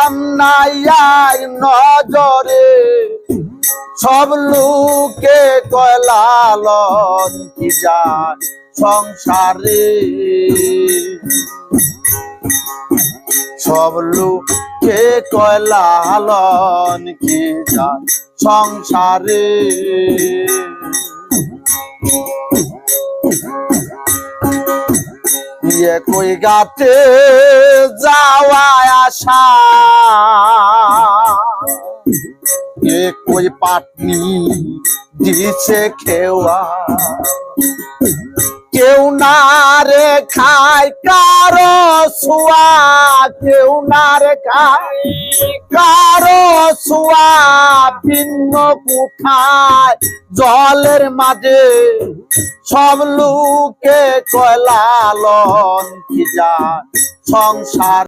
দাম নাই আর নজরে, সব লোকে কয় লালন কি যায় সংসারে, সব লোকে কয় লালন কি যায় সংসারে। কই গাতে যাওয়া আসা, কই পাটনি দিছে খেওয়া, কেউ না রে খায় কারো ছুয়া, কেউ না রে খায় কারো ছুয়া, ভিন্ন কোঠায় জলের মাঝে, সব লোকে কয় লালন কি যায় সংসার।